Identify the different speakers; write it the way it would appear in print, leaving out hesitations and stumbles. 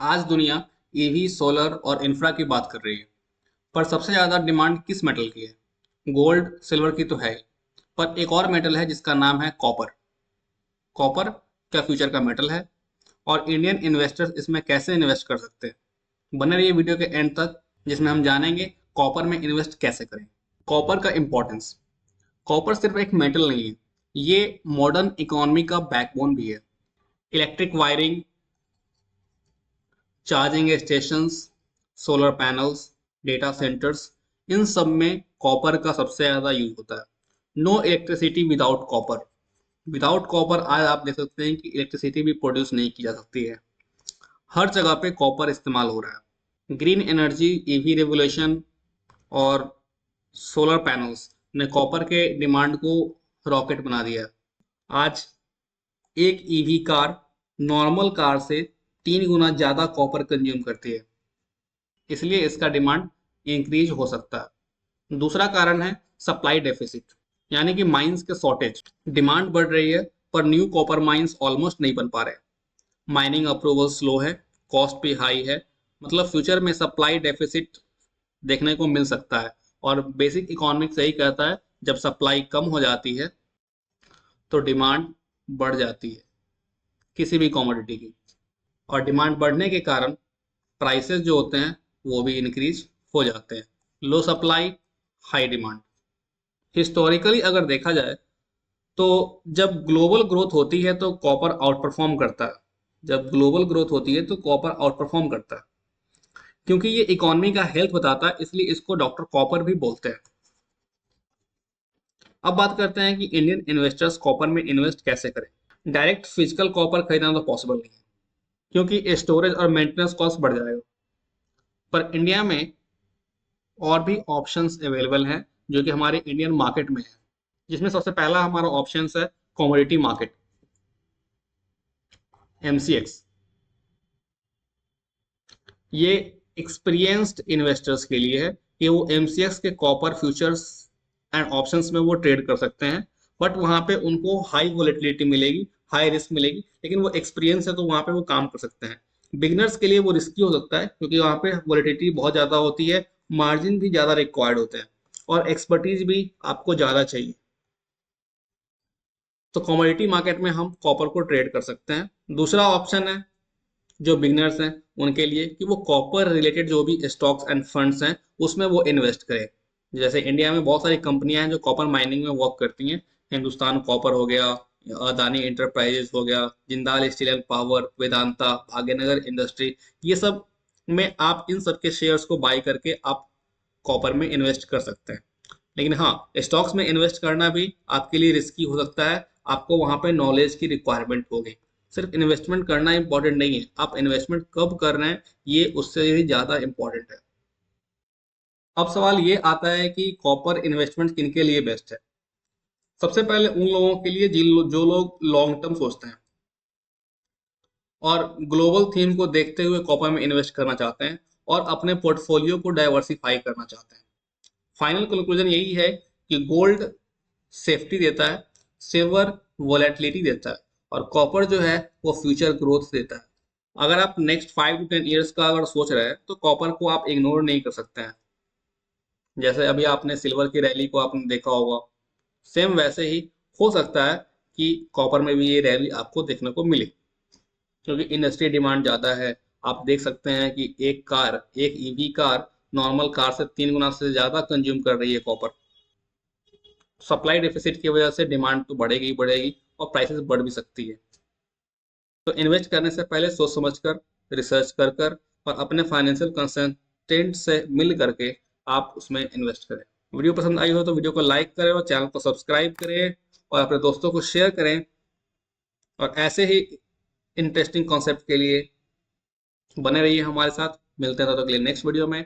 Speaker 1: आज दुनिया EV, solar और इंफ्रा की बात कर रही है। पर सबसे ज़्यादा डिमांड किस मेटल की है? गोल्ड, सिल्वर की तो है ही, पर एक और मेटल है जिसका नाम है कॉपर। कॉपर क्या फ्यूचर का मेटल है? और इंडियन इन्वेस्टर्स इसमें कैसे इन्वेस्ट कर सकते हैं? बने रहिए वीडियो के एंड तक, जिसमें हम जानेंगे कॉपर में इन्वेस्ट कैसे करें। कॉपर का इंपॉर्टेंस। कॉपर सिर्फ एक मेटल नहीं है, ये मॉडर्न इकोनॉमी का बैकबोन भी है। Electric wiring, charging stations, solar panels, data centres, इन सब में कॉपर का सबसे ज़्यादा यूज होता है। No electricity without copper. Without copper आज आप देख सकते हैं कि इलेक्ट्रिसिटी भी प्रोड्यूस नहीं की जा सकती है। हर जगह पे कॉपर इस्तेमाल हो रहा है। ग्रीन एनर्जी, ईवी रेवोल्यूशन और सोलर पैनल्स ने कॉपर के डिमांड को रॉकेट बना दिया है। आज एक ईवी कार नॉर्मल कार से 3 गुना ज़्यादा कॉपर कंज्यूम करती है, इसलिए इसका डिमांड इंक्रीज हो सकता है। दूसरा कारण है सप्लाई डेफिसिट, यानी कि माइंस के शॉर्टेज। डिमांड बढ़ रही है पर न्यू कॉपर माइंस ऑलमोस्ट नहीं बन पा रहे। माइनिंग अप्रूवल स्लो है, कॉस्ट भी हाई है। मतलब फ्यूचर में सप्लाई डेफिसिट देखने को मिल सकता है। और बेसिक इकोनॉमिक्स यही कहता है, जब सप्लाई कम हो जाती है तो डिमांड बढ़ जाती है किसी भी कमोडिटी की। और डिमांड बढ़ने के कारण प्राइसेस जो होते हैं वो भी इंक्रीज हो जाते हैं। लो सप्लाई, हाई डिमांड। हिस्टोरिकली अगर देखा जाए तो जब ग्लोबल ग्रोथ होती है तो कॉपर आउट परफॉर्म करता है। जब ग्लोबल ग्रोथ होती है तो कॉपर आउट परफॉर्म करता है, क्योंकि ये इकोनॉमी का हेल्थ बताता है, इसलिए इसको डॉक्टर कॉपर भी बोलते हैं। अब बात करते हैं कि इंडियन इन्वेस्टर्स कॉपर में इन्वेस्ट कैसे करें। डायरेक्ट फिजिकल कॉपर खरीदना तो पॉसिबल नहीं है, क्योंकि स्टोरेज और मेंटेनेंस कॉस्ट बढ़ जाएगा। पर इंडिया में और भी ऑप्शंस अवेलेबल हैं जो कि हमारे इंडियन मार्केट में है, जिसमें सबसे पहला हमारा ऑप्शंस है कमोडिटी मार्केट, एमसीएक्स। ये एक्सपीरियंस्ड इन्वेस्टर्स के लिए है कि वो एमसीएक्स के कॉपर फ्यूचर्स एंड ऑप्शंस में वो ट्रेड कर सकते हैं। बट वहाँ पे उनको हाई वोलेटिलिटी मिलेगी, हाई रिस्क मिलेगी, लेकिन वो एक्सपीरियंस है तो वहाँ पे वो काम कर सकते हैं। बिगनर्स के लिए वो रिस्की हो सकता है, क्योंकि वहाँ पे वोलेटिलिटी बहुत ज़्यादा होती है, मार्जिन भी ज़्यादा रिक्वायर्ड होते हैं और एक्सपर्टीज भी आपको ज़्यादा चाहिए। तो कमोडिटी मार्केट में हम कॉपर को ट्रेड कर सकते हैं। दूसरा ऑप्शन है जो बिगनर्स हैं उनके लिए, कि वो कॉपर रिलेटेड जो भी स्टॉक्स एंड फंड्स हैं उसमें वो इन्वेस्ट करें। जैसे इंडिया में बहुत सारी कंपनियां हैं जो कॉपर माइनिंग में वर्क करती हैं। हिंदुस्तान कॉपर हो गया, अदानी इंटरप्राइजेस हो गया, Jindal steel and power, Vedanta, Bhagyanagar industry, ये सब में आप इन सब के शेयर्स को बाई करके आप कॉपर में इन्वेस्ट कर सकते हैं। लेकिन हाँ, स्टॉक्स में इन्वेस्ट करना भी आपके लिए रिस्की हो सकता है। आपको वहां पे नॉलेज की रिक्वायरमेंट होगी। सिर्फ इन्वेस्टमेंट करना इंपॉर्टेंट नहीं है, आप इन्वेस्टमेंट कब कर रहे हैं ये उससे भी ज़्यादा इंपॉर्टेंट है। अब सवाल ये आता है कि कॉपर इन्वेस्टमेंट किन के लिए बेस्ट है। सबसे पहले उन लोगों के लिए जो लोग लॉन्ग टर्म सोचते हैं और ग्लोबल थीम को देखते हुए कॉपर में इन्वेस्ट करना चाहते हैं और अपने पोर्टफोलियो को डाइवर्सिफाई करना चाहते हैं। फाइनल कंक्लूजन यही है कि गोल्ड सेफ्टी देता है, सिल्वर वोलेटिलिटी देता है, और कॉपर जो है वो फ्यूचर ग्रोथ देता है। अगर आप नेक्स्ट 5 to 10 ईयर्स का अगर सोच रहे हैं तो कॉपर को आप इग्नोर नहीं कर सकते हैं। जैसे अभी आपने सिल्वर की रैली को आपने देखा होगा, सेम वैसे ही हो सकता है कि कॉपर में भी ये रैली आपको देखने को मिले, क्योंकि इंडस्ट्री डिमांड ज़्यादा है। आप देख सकते हैं कि एक ईवी कार नॉर्मल कार से 3 गुना से ज़्यादा कंज्यूम कर रही है कॉपर। सप्लाई डेफिसिट की वजह से डिमांड तो बढ़ेगी ही बढ़ेगी और प्राइसेस बढ़ भी सकती है। तो इन्वेस्ट करने से पहले सोच समझ कर, रिसर्च कर कर और अपने फाइनेंशियल कंसल्टेंट से मिल करके आप उसमें इन्वेस्ट करें। वीडियो पसंद आई हो तो वीडियो को लाइक करें और चैनल को सब्सक्राइब करें और अपने दोस्तों को शेयर करें। और ऐसे ही इंटरेस्टिंग कॉन्सेप्ट के लिए बने रहिए हमारे साथ। मिलते हैं तब तक के लिए नेक्स्ट वीडियो में।